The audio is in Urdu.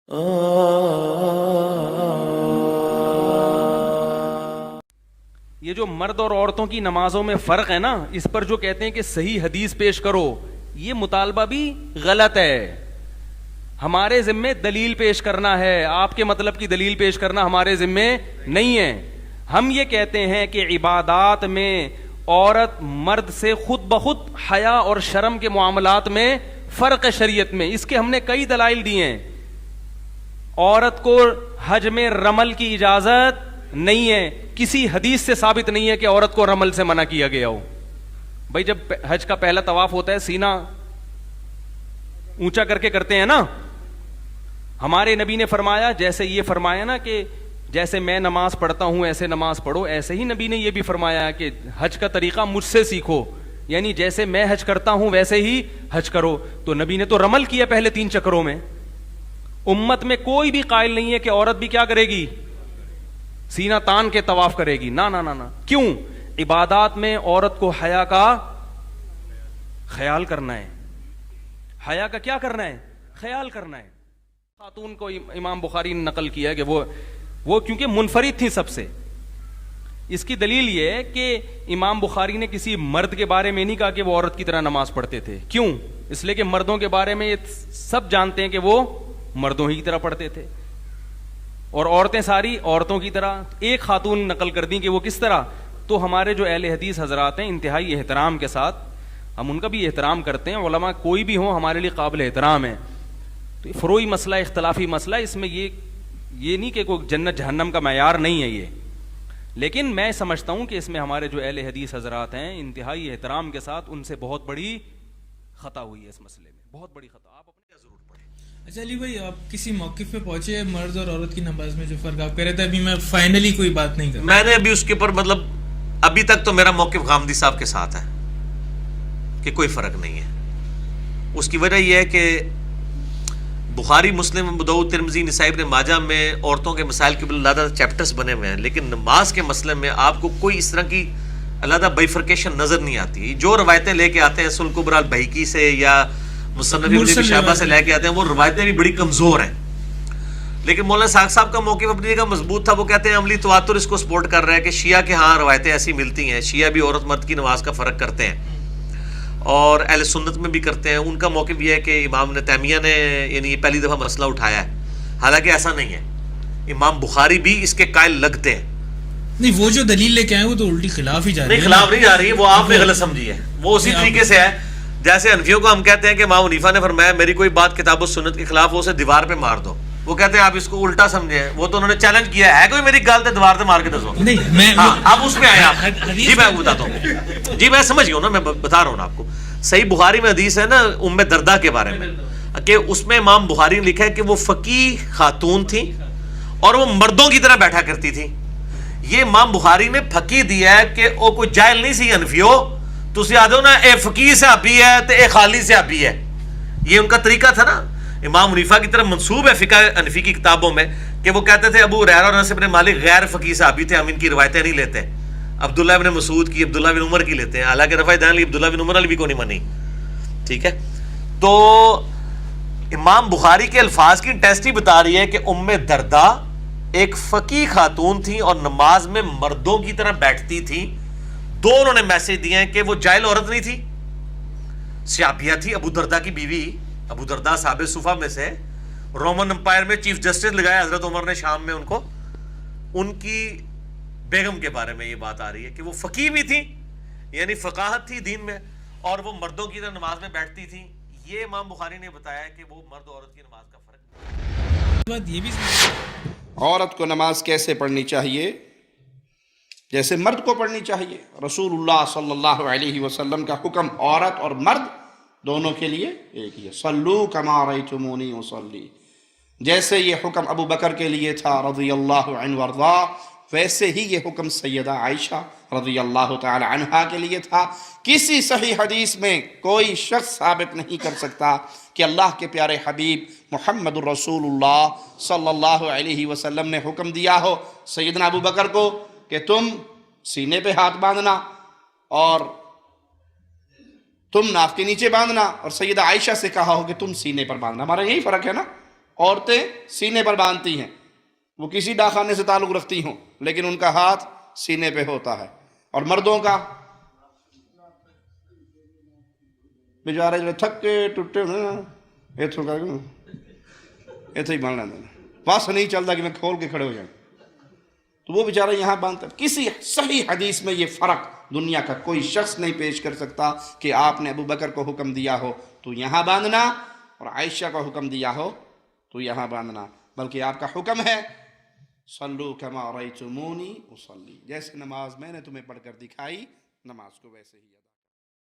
یہ جو مرد اور عورتوں کی نمازوں میں فرق ہے نا، اس پر جو کہتے ہیں کہ صحیح حدیث پیش کرو، یہ مطالبہ بھی غلط ہے. ہمارے ذمے دلیل پیش کرنا ہے، آپ کے مطلب کی دلیل پیش کرنا ہمارے ذمے نہیں ہے. ہم یہ کہتے ہیں کہ عبادات میں عورت مرد سے خود بخود حیا اور شرم کے معاملات میں فرق ہے شریعت میں. اس کے ہم نے کئی دلائل دیے ہیں. عورت کو حج میں رمل کی اجازت نہیں ہے، کسی حدیث سے ثابت نہیں ہے کہ عورت کو رمل سے منع کیا گیا ہو. بھائی جب حج کا پہلا طواف ہوتا ہے سینہ اونچا کر کے کرتے ہیں نا، ہمارے نبی نے فرمایا، جیسے یہ فرمایا نا کہ جیسے میں نماز پڑھتا ہوں ایسے نماز پڑھو، ایسے ہی نبی نے یہ بھی فرمایا کہ حج کا طریقہ مجھ سے سیکھو، یعنی جیسے میں حج کرتا ہوں ویسے ہی حج کرو. تو نبی نے تو رمل کیا پہلے 3 چکروں میں. امت میں کوئی بھی قائل نہیں ہے کہ عورت بھی کیا کرے گی، سینہ تان کے طواف کرے گی. نہ نہ نہ نہ. کیوں؟ عبادات میں عورت کو حیا کا خیال کرنا ہے. حیا کا کیا کرنا ہے؟ خیال کرنا ہے. خاتون کو امام بخاری نے نقل کیا ہے کہ وہ کیونکہ منفرد تھی سب سے. اس کی دلیل یہ ہے کہ امام بخاری نے کسی مرد کے بارے میں نہیں کہا کہ وہ عورت کی طرح نماز پڑھتے تھے. کیوں؟ اس لیے کہ مردوں کے بارے میں یہ سب جانتے ہیں کہ وہ مردوں ہی کی طرح پڑھتے تھے، اور عورتیں ساری عورتوں کی طرح. ایک خاتون نقل کر دیں کہ وہ کس طرح. تو ہمارے جو اہل حدیث حضرات ہیں انتہائی احترام کے ساتھ، ہم ان کا بھی احترام کرتے ہیں، علماء کوئی بھی ہوں ہمارے لیے قابل احترام ہے. تو فروعی مسئلہ، اختلافی مسئلہ، اس میں یہ نہیں کہ کوئی جنت جہنم کا معیار نہیں ہے یہ. لیکن میں سمجھتا ہوں کہ اس میں ہمارے جو اہل حدیث حضرات ہیں انتہائی احترام کے ساتھ ان سے بہت بڑی خطا ہوئی ہے اس مسئلے میں، بہت بڑی خطا. آپ اپنے کیا ضرور پڑھیں. اچھا علی بھائی، آپ کسی موقف پہ پہنچے مرد اور عورت کی نماز میں جو فرق آپ کہہ رہے تھے، ابھی میں فائنلی کوئی بات نہیں کر رہا. میں نے ابھی اس کے اوپر مطلب ابھی تک تو میرا موقف غامدی صاحب کے ساتھ ہے کہ کوئی فرق نہیں ہے. اس کی وجہ یہ ہے کہ بخاری، مسلم، ابو داؤد، ترمذی، نسائی، ابن ماجہ میں عورتوں کے مسائل کے علیحدہ چیپٹرز بنے ہوئے ہیں، لیکن نماز کے مسئلے میں آپ کو کوئی اس طرح کی علیحدہ بائیفرکیشن نظر نہیں آتی. جو روایتیں لے کے آتے ہیں سنن کبریٰ البیہقی سے یا مصنف ابن ابی شیبہ سے لے کے آتے ہیں، وہ روایتیں بھی بڑی کمزور ہیں. لیکن مولانا ساق صاحب کا موقف اپنی جگہ مضبوط تھا. وہ کہتے ہیں عملی تواتر اس کو سپورٹ کر رہا ہے کہ شیعہ کے ہاں روایتیں ایسی ملتی ہیں، شیعہ بھی عورت مرد کی نماز کا فرق کرتے ہیں اور اہل سنت میں بھی کرتے ہیں. ان کا موقف یہ ہے کہ امام ابن تیمیہ نے یعنی یہ پہلی دفعہ مسئلہ اٹھایا ہے، حالانکہ ایسا نہیں ہے. امام بخاری بھی اس کے قائل لگتے ہیں. نہیں، وہ جو دلیل لے کے آئے وہ تو الٹی خلاف ہی جا رہی ہے. نہیں، خلاف نہیں جا رہی، وہ آپ نے غلط سمجھی ہے. وہ اسی طریقے سے ہے جیسے حنفیوں کو ہم کہتے ہیں کہ امام حنیفہ نے فرمایا میری کوئی بات کتاب و سنت کے خلاف ہو اسے دیوار پہ مار دو. وہ کہتے ہیں آپ اس کو الٹا سمجھے ہیں. وہ تو انہوں نے چیلنج کیا ہے کوئی میری گال تے دیوار تے مار کے دسو. اب اس میں آئے آپ. جی میں بتاتا ہوں، جی میں سمجھ گیا ہوں نا، میں بتا رہا ہوں آپ کو. صحیح بخاری میں حدیث ہے نا ام دردہ کے بارے میں کہ اس میں امام بخاری نے لکھا ہے کہ وہ فقیہ خاتون تھی اور وہ مردوں کی طرح بیٹھا کرتی تھی. یہ امام بخاری نے فقیہ دیا ہے کہ وہ کوئی جاہل نہیں سی. حنفیو تسی آدھو نا اے فقیہ سے آبی ہے تے اے خالی سے آبی ہے. یہ ان کا طریقہ تھا نا. امام حنیفہ کی طرف منسوب ہے فقہ حنفی کی کتابوں میں کہ وہ کہتے تھے ابو ہریرہ اور انس بن مالک غیر فقیہ صحابی تھے، ہم ان کی روایتیں نہیں لیتے. عبداللہ بن مسعود کی، عبداللہ بن عمر کی لیتے ہیں، حالانکہ رفع دین علی عبداللہ بن عمر علی بھی کو نہیں منی. ٹھیک ہے، تو امام بخاری کے الفاظ کی ٹیسٹی بتا رہی ہے کہ ام دردہ ایک فقیہ خاتون تھی اور نماز میں مردوں کی طرح بیٹھتی تھی. دو انہوں نے میسج دیے ہیں کہ وہ جاہل عورت نہیں تھی، صحابیہ تھی، ابو دردہ کی بیوی. ابو دردہ صحابہ صفہ میں سے، رومن امپائر میں چیف جسٹس لگایا حضرت عمر نے شام میں ان کو. ان کی بیگم کے بارے میں یہ بات آ رہی ہے کہ وہ فقیہ بھی تھی، یعنی فقاہت تھی دین میں، اور وہ مردوں کی طرح نماز میں بیٹھتی تھی. یہ امام بخاری نے بتایا کہ وہ مرد عورت کی نماز کا فرق. بات یہ بھی عورت کو نماز کیسے پڑھنی چاہیے؟ جیسے مرد کو پڑھنی چاہیے. رسول اللہ صلی اللہ علیہ وسلم کا حکم عورت اور مرد دونوں کے لیے ایک ہی ہے. صلو کما رأیتمونی اصلی. جیسے یہ حکم ابو بکر کے لیے تھا رضی اللہ عنہ وارضا، ویسے ہی یہ حکم سیدہ عائشہ رضی اللہ تعالی عنہا کے لیے تھا. کسی صحیح حدیث میں کوئی شخص ثابت نہیں کر سکتا کہ اللہ کے پیارے حبیب محمد الرسول اللہ صلی اللہ علیہ وسلم نے حکم دیا ہو سیدنا ابو بکر کو کہ تم سینے پہ ہاتھ باندھنا اور تم ناف کے نیچے باندھنا، اور سیدہ عائشہ سے کہا ہو کہ تم سینے پر باندھنا. ہمارا یہی فرق ہے نا. عورتیں سینے پر باندھتی ہیں، وہ کسی ڈاکخانے سے تعلق رکھتی ہوں لیکن ان کا ہاتھ سینے پہ ہوتا ہے. اور مردوں کا بیچارے جو تھک کے ٹوٹے ایتھے ہی بن لینا، بس نہیں چلتا کہ میں کھول کے کھڑے ہو جاؤں، تو وہ بیچارہ یہاں باندھتا. کسی صحیح حدیث میں یہ فرق دنیا کا کوئی شخص نہیں پیش کر سکتا کہ آپ نے ابو بکر کو حکم دیا ہو تو یہاں باندھنا اور عائشہ کو حکم دیا ہو تو یہاں باندھنا، بلکہ آپ کا حکم ہے صلو کما رأیتمونی اصلی، جیسے نماز میں نے تمہیں پڑھ کر دکھائی نماز کو ویسے ہی